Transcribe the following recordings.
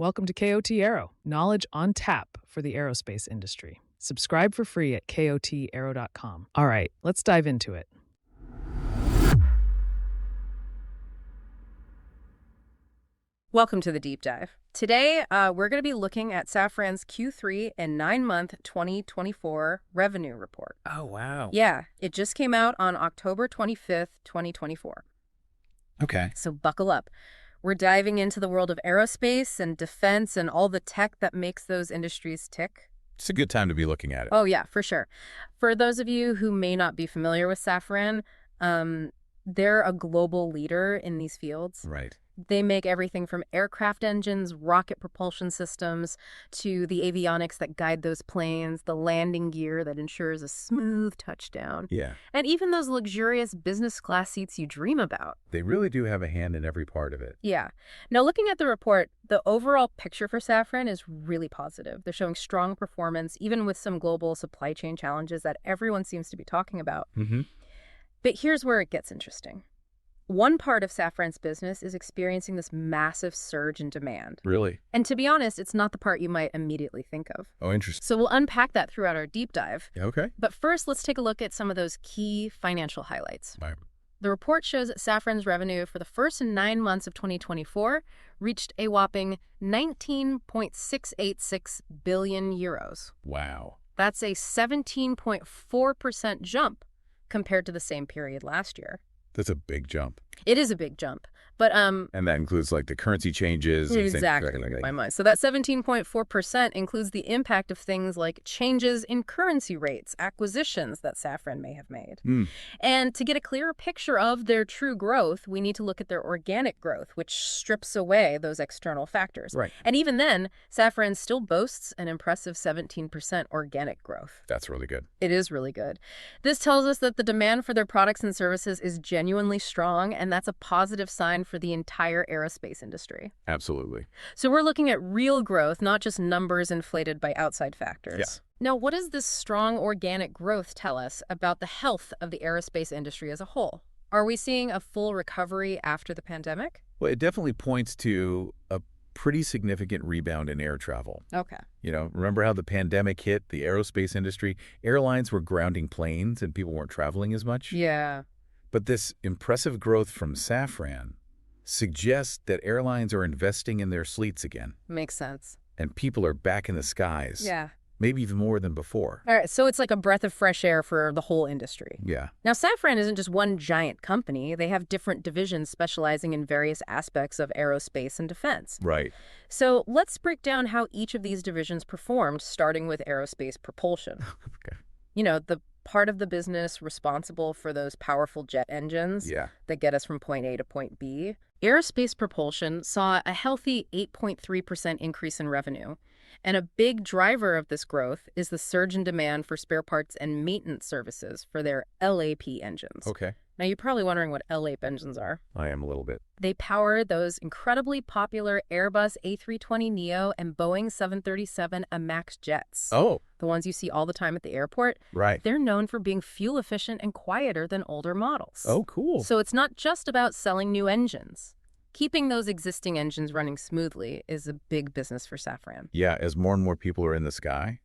Welcome to KOT Aero, knowledge on tap for the aerospace industry. Subscribe for free at kotaero.com. All right, let's dive into it. Welcome to the deep dive. Today, we're going to be looking at Safran's Q3 and 9-month 2024 revenue report. Oh, wow. Yeah, it just came out on October 25th, 2024. Okay. So buckle up. We're diving into the world of aerospace and defense and all the tech that makes those industries tick. It's a good time to be looking at it. Oh, yeah, for sure. For those of you who may not be familiar with Safran, they're a global leader in these fields. Right. They make everything from aircraft engines, rocket propulsion systems, to the avionics that guide those planes, the landing gear that ensures a smooth touchdown. Yeah. And even those luxurious business class seats you dream about. They really do have a hand in every part of it. Yeah. Now, looking at the report, the overall picture for Safran is really positive. They're showing strong performance, even with some global supply chain challenges that everyone seems to be talking about. Mm-hmm. But here's where it gets interesting. One part of Safran's business is experiencing this massive surge in demand. Really? And to be honest, it's not the part you might immediately think of. Oh, interesting. So we'll unpack that throughout our deep dive. Okay. But first, let's take a look at some of those key financial highlights. Right. The report shows that Safran's revenue for the first 9 months of 2024 reached a whopping 19.686 billion euros. Wow. That's a 17.4% jump compared to the same period last year. That's a big jump. It is a big jump. But And that includes like the currency changes. And exactly, my mind. So that 17.4% includes the impact of things like changes in currency rates, acquisitions that Safran may have made. And to get a clearer picture of their true growth, we need to look at their organic growth, which strips away those external factors. Right. And even then, Safran still boasts an impressive 17% organic growth. That's really good. It is really good. This tells us that the demand for their products and services is genuinely strong, and that's a positive sign for the entire aerospace industry. Absolutely. So we're looking at real growth, not just numbers inflated by outside factors. Yeah. Now, what does this strong organic growth tell us about the health of the aerospace industry as a whole? Are we seeing a full recovery after the pandemic? Well, it definitely points to a pretty significant rebound in air travel. Okay. You know, remember how the pandemic hit the aerospace industry? Airlines were grounding planes and people weren't traveling as much. Yeah. But this impressive growth from Safran suggests that airlines are investing in their fleets again. Makes sense. And people are back in the skies. Yeah. Maybe even more than before. All right, so it's like a breath of fresh air for the whole industry. Yeah. Now, Safran isn't just one giant company. They have different divisions specializing in various aspects of aerospace and defense. Right. So let's break down how each of these divisions performed, starting with aerospace propulsion. Okay. You know, the part of the business responsible for those powerful jet engines that get us from point A to point B. Aerospace propulsion saw a healthy 8.3% increase in revenue. And a big driver of this growth is the surge in demand for spare parts and maintenance services for their LEAP engines. Okay. Now, you're probably wondering what LEAP engines are. I am a little bit. They power those incredibly popular Airbus A320neo and Boeing 737 MAX jets. Oh. The ones you see all the time at the airport. Right. They're known for being fuel efficient and quieter than older models. Oh, cool. So it's not just about selling new engines. Keeping those existing engines running smoothly is a big business for Safran. Yeah, as more and more people are in the sky,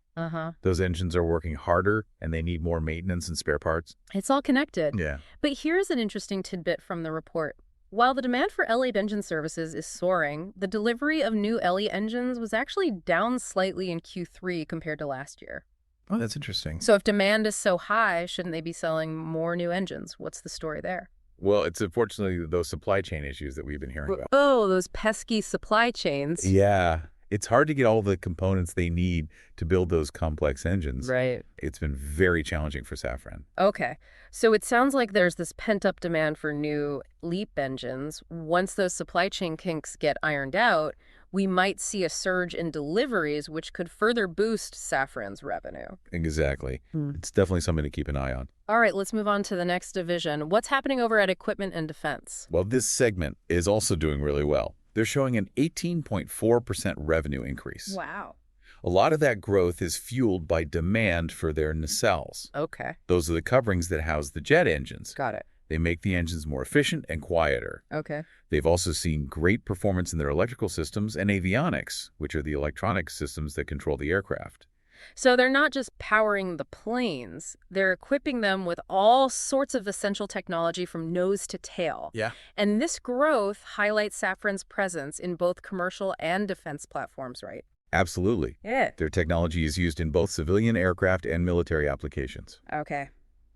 those engines are working harder and they need more maintenance and spare parts. It's all connected. Yeah. But here's an interesting tidbit from the report. While the demand for LEAP engine services is soaring, the delivery of new LE engines was actually down slightly in Q3 compared to last year. Oh, that's interesting. So if demand is so high, shouldn't they be selling more new engines? What's the story there? Well, it's unfortunately those supply chain issues that we've been hearing about. Oh, those pesky supply chains. Yeah. It's hard to get all the components they need to build those complex engines. Right. It's been very challenging for Safran. Okay. So it sounds like there's this pent-up demand for new LEAP engines. Once those supply chain kinks get ironed out, we might see a surge in deliveries, which could further boost Safran's revenue. Exactly. It's definitely something to keep an eye on. All right, let's move on to the next division. What's happening over at Equipment and Defense? Well, this segment is also doing really well. They're showing an 18.4% revenue increase. Wow. A lot of that growth is fueled by demand for their nacelles. Okay. Those are the coverings that house the jet engines. Got it. They make the engines more efficient and quieter. Okay. They've also seen great performance in their electrical systems and avionics, which are the electronic systems that control the aircraft. So they're not just powering the planes, they're equipping them with all sorts of essential technology from nose to tail. Yeah. And this growth highlights Safran's presence in both commercial and defense platforms, right? Absolutely. Yeah. Their technology is used in both civilian aircraft and military applications. Okay.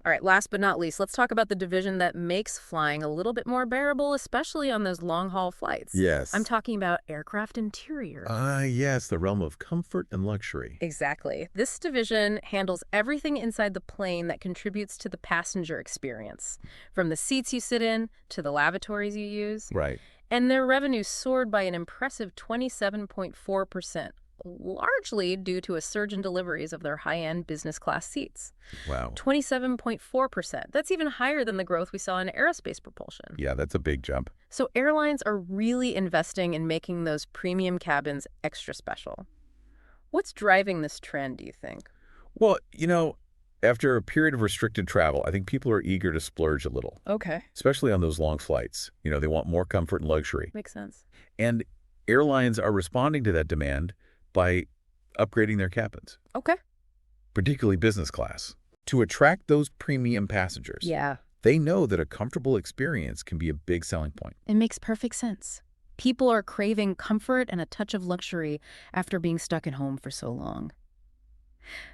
All right, last but not least, let's talk about the division that makes flying a little bit more bearable, especially on those long-haul flights. Yes. I'm talking about aircraft interior. Yes, the realm of comfort and luxury. Exactly. This division handles everything inside the plane that contributes to the passenger experience, from the seats you sit in to the lavatories you use. Right. And their revenue soared by an impressive 27.4%. Largely due to a surge in deliveries of their high-end business class seats. Wow. 27.4%. That's even higher than the growth we saw in aerospace propulsion. Yeah, that's a big jump. So airlines are really investing in making those premium cabins extra special. What's driving this trend, do you think? Well, after a period of restricted travel, I think people are eager to splurge a little. Okay. Especially on those long flights. They want more comfort and luxury. Makes sense. And airlines are responding to that demand by upgrading their cabins. Okay. Particularly business class, to attract those premium passengers. Yeah. They know that a comfortable experience can be a big selling point. It makes perfect sense. People are craving comfort and a touch of luxury after being stuck at home for so long.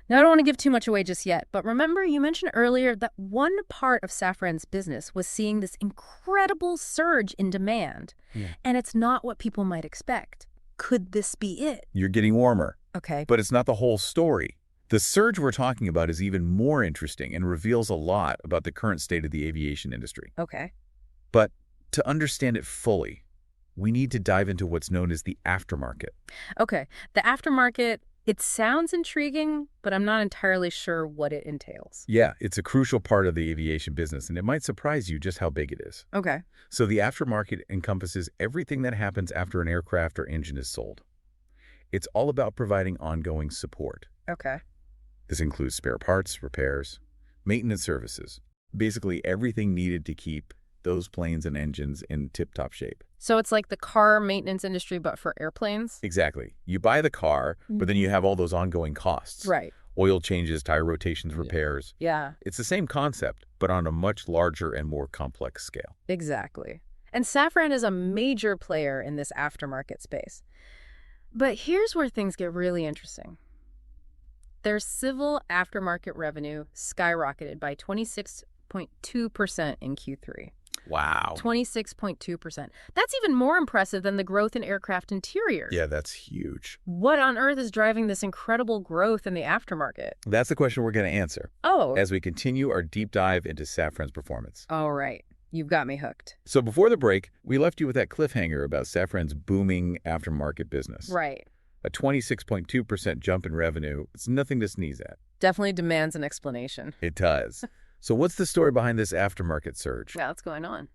Now, I don't want to give too much away just yet, but remember you mentioned earlier that one part of Safran's business was seeing this incredible surge in demand. Yeah. And it's not what people might expect. Could this be it? You're getting warmer. Okay. But it's not the whole story. The surge we're talking about is even more interesting and reveals a lot about the current state of the aviation industry. Okay. But to understand it fully, we need to dive into what's known as the aftermarket. Okay. The aftermarket, it sounds intriguing, but I'm not entirely sure what it entails. Yeah, it's a crucial part of the aviation business, and it might surprise you just how big it is. Okay. So the aftermarket encompasses everything that happens after an aircraft or engine is sold. It's all about providing ongoing support. Okay. This includes spare parts, repairs, maintenance services, basically everything needed to keep those planes and engines in tip-top shape. So it's like the car maintenance industry, but for airplanes? Exactly. You buy the car, but then you have all those ongoing costs. Right. Oil changes, tire rotations, repairs. Yeah. It's the same concept, but on a much larger and more complex scale. Exactly. And Safran is a major player in this aftermarket space. But here's where things get really interesting. Their civil aftermarket revenue skyrocketed by 26.2% in Q3. Wow. 26.2%. That's even more impressive than the growth in aircraft interior. Yeah, that's huge. What on earth is driving this incredible growth in the aftermarket? That's the question we're going to answer Oh. as we continue our deep dive into Safran's performance. All right. You've got me hooked. So before the break, we left you with that cliffhanger about Safran's booming aftermarket business. Right. A 26.2% jump in revenue. It's nothing to sneeze at. Definitely demands an explanation. It does. So what's the story behind this aftermarket surge? Yeah, what's going on?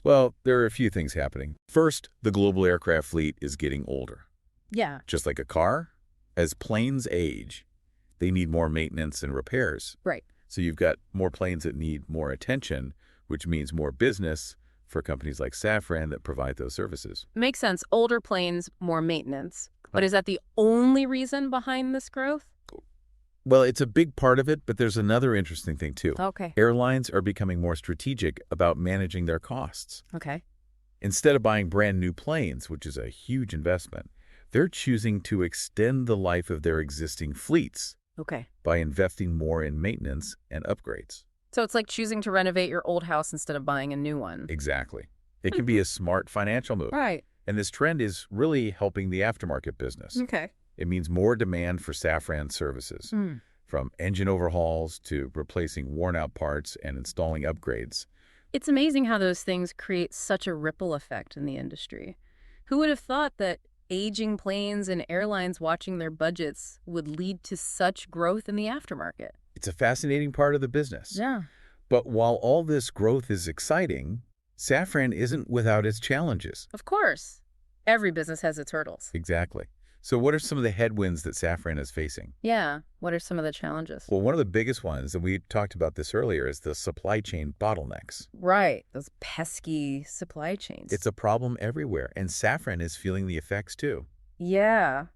Well, there are a few things happening. First, the global aircraft fleet is getting older. Yeah. Just like a car, as planes age, they need more maintenance and repairs. Right. So you've got more planes that need more attention, which means more business for companies like Safran that provide those services. Makes sense. Older planes, more maintenance. But is that the only reason behind this growth? Well, it's a big part of it, but there's another interesting thing, too. Okay. Airlines are becoming more strategic about managing their costs. Okay. Instead of buying brand new planes, which is a huge investment, they're choosing to extend the life of their existing fleets Okay. by investing more in maintenance and upgrades. So it's like choosing to renovate your old house instead of buying a new one. Exactly. It can be a smart financial move. Right. And this trend is really helping the aftermarket business. Okay. It means more demand for Safran services, from engine overhauls to replacing worn-out parts and installing upgrades. It's amazing how those things create such a ripple effect in the industry. Who would have thought that aging planes and airlines watching their budgets would lead to such growth in the aftermarket? It's a fascinating part of the business. Yeah. But while all this growth is exciting, Safran isn't without its challenges. Of course. Every business has its hurdles. Exactly. So what are some of the headwinds that Safran is facing? Yeah. What are some of the challenges? Well, one of the biggest ones, and we talked about this earlier, is the supply chain bottlenecks. Right. Those pesky supply chains. It's a problem everywhere, and Safran is feeling the effects too. Yeah.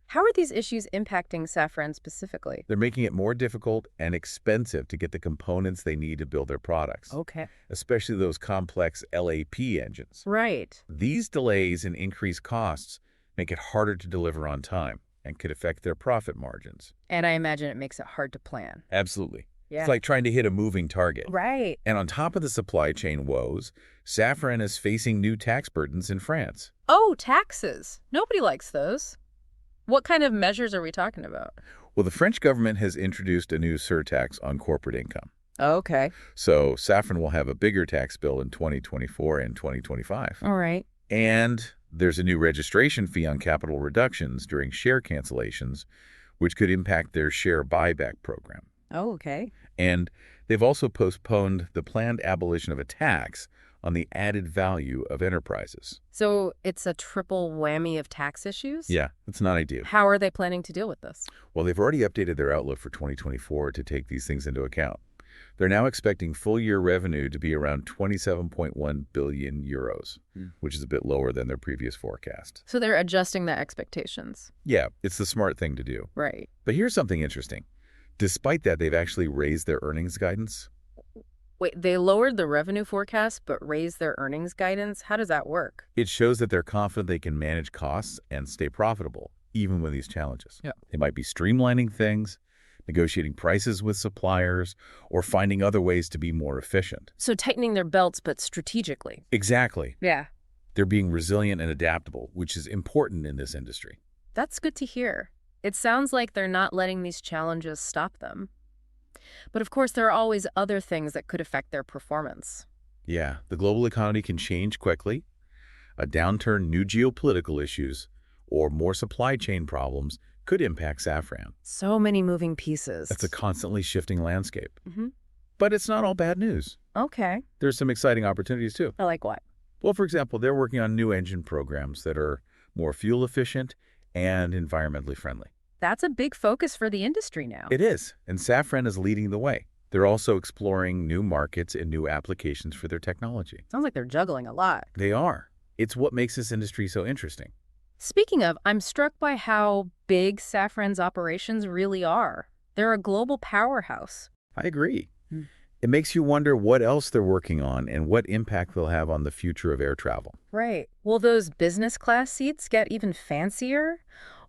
How are these issues impacting Safran specifically? They're making it more difficult and expensive to get the components they need to build their products. Okay. Especially those complex LAP engines. Right. These delays and increased costs make it harder to deliver on time and could affect their profit margins. And I imagine it makes it hard to plan. Absolutely. Yeah. It's like trying to hit a moving target. Right. And on top of the supply chain woes, Safran is facing new tax burdens in France. Oh, taxes. Nobody likes those. What kind of measures are we talking about? Well, the French government has introduced a new surtax on corporate income. Okay. So Safran will have a bigger tax bill in 2024 and 2025. All right. And there's a new registration fee on capital reductions during share cancellations, which could impact their share buyback program. Oh, okay. And they've also postponed the planned abolition of a tax on the added value of enterprises. So it's a triple whammy of tax issues? Yeah, it's not ideal. How are they planning to deal with this? Well, they've already updated their outlook for 2024 to take these things into account. They're now expecting full-year revenue to be around 27.1 billion euros, which is a bit lower than their previous forecast. So they're adjusting the expectations. Yeah, it's the smart thing to do. Right. But here's something interesting. Despite that, they've actually raised their earnings guidance. Wait, they lowered the revenue forecast but raised their earnings guidance? How does that work? It shows that they're confident they can manage costs and stay profitable, even with these challenges. Yeah. They might be streamlining things, negotiating prices with suppliers, or finding other ways to be more efficient. So tightening their belts, but strategically. Exactly. Yeah. They're being resilient and adaptable, which is important in this industry. That's good to hear. It sounds like they're not letting these challenges stop them. But of course, there are always other things that could affect their performance. Yeah, the global economy can change quickly. A downturn, new geopolitical issues, or more supply chain problems could impact Safran. So many moving pieces. That's a constantly shifting landscape. Mm-hmm. But it's not all bad news. Okay. There's some exciting opportunities, too. I like what? Well, for example, they're working on new engine programs that are more fuel efficient and environmentally friendly. That's a big focus for the industry now. It is, and Safran is leading the way. They're also exploring new markets and new applications for their technology. Sounds like they're juggling a lot. They are. It's what makes this industry so interesting. Speaking of, I'm struck by how big Safran's operations really are. They're a global powerhouse. I agree. It makes you wonder what else they're working on and what impact they'll have on the future of air travel. Right. Will those business class seats get even fancier?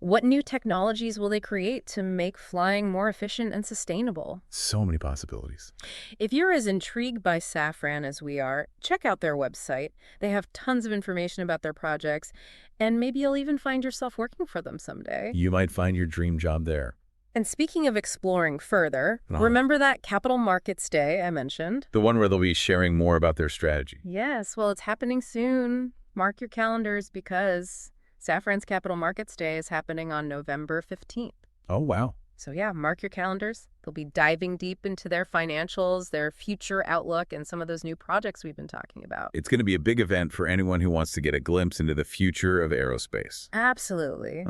What new technologies will they create to make flying more efficient and sustainable? So many possibilities. If you're as intrigued by Safran as we are, check out their website. They have tons of information about their projects, and maybe you'll even find yourself working for them someday. You might find your dream job there. And speaking of exploring further, remember that Capital Markets Day I mentioned? The one where they'll be sharing more about their strategy. Yes, well, it's happening soon. Mark your calendars because Safran's Capital Markets Day is happening on November 15th. Oh, wow. So yeah, mark your calendars. They'll be diving deep into their financials, their future outlook, and some of those new projects we've been talking about. It's going to be a big event for anyone who wants to get a glimpse into the future of airospace. Absolutely.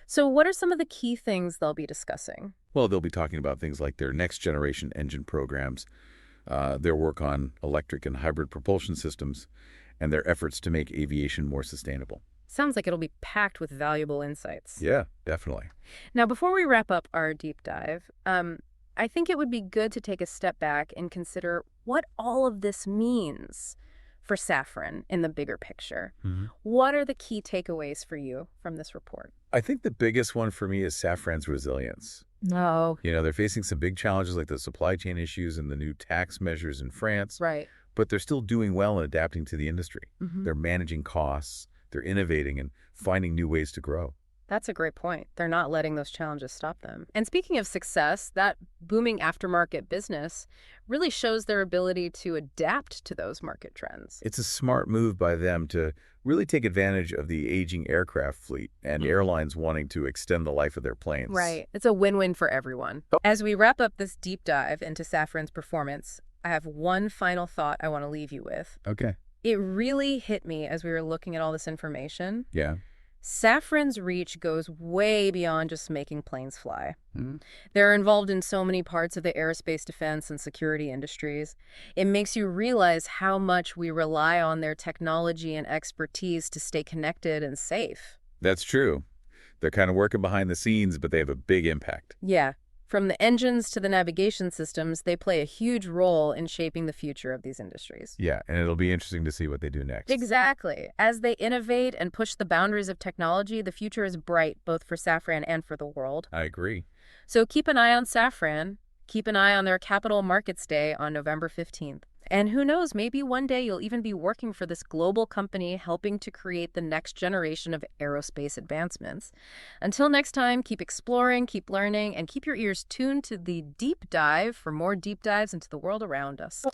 So what are some of the key things they'll be discussing? Well, they'll be talking about things like their next-generation engine programs, their work on electric and hybrid propulsion systems, and their efforts to make aviation more sustainable. Sounds like it'll be packed with valuable insights. Yeah, definitely. Now, before we wrap up our deep dive, I think it would be good to take a step back and consider what all of this means for Safran in the bigger picture. What are the key takeaways for you from this report? I think the biggest one for me is Safran's resilience. No. You know, they're facing some big challenges like the supply chain issues and the new tax measures in France. Right. But they're still doing well and adapting to the industry. They're managing costs, they're innovating and finding new ways to grow. That's a great point. They're not letting those challenges stop them. And speaking of success, that booming aftermarket business really shows their ability to adapt to those market trends. It's a smart move by them to really take advantage of the aging aircraft fleet and airlines wanting to extend the life of their planes. Right. It's a win-win for everyone. As we wrap up this deep dive into Safran's performance, I have one final thought I want to leave you with. Okay. It really hit me as we were looking at all this information. Yeah. Safran's reach goes way beyond just making planes fly. They're involved in so many parts of the aerospace defense and security industries. It makes you realize how much we rely on their technology and expertise to stay connected and safe. That's true. They're kind of working behind the scenes, but they have a big impact. Yeah. From the engines to the navigation systems, they play a huge role in shaping the future of these industries. Yeah, and it'll be interesting to see what they do next. Exactly. As they innovate and push the boundaries of technology, the future is bright both for Safran and for the world. I agree. So keep an eye on Safran. Keep an eye on their Capital Markets Day on November 15th. And who knows, maybe one day you'll even be working for this global company helping to create the next generation of aerospace advancements. Until next time, keep exploring, keep learning, and keep your ears tuned to the Deep Dive for more deep dives into the world around us.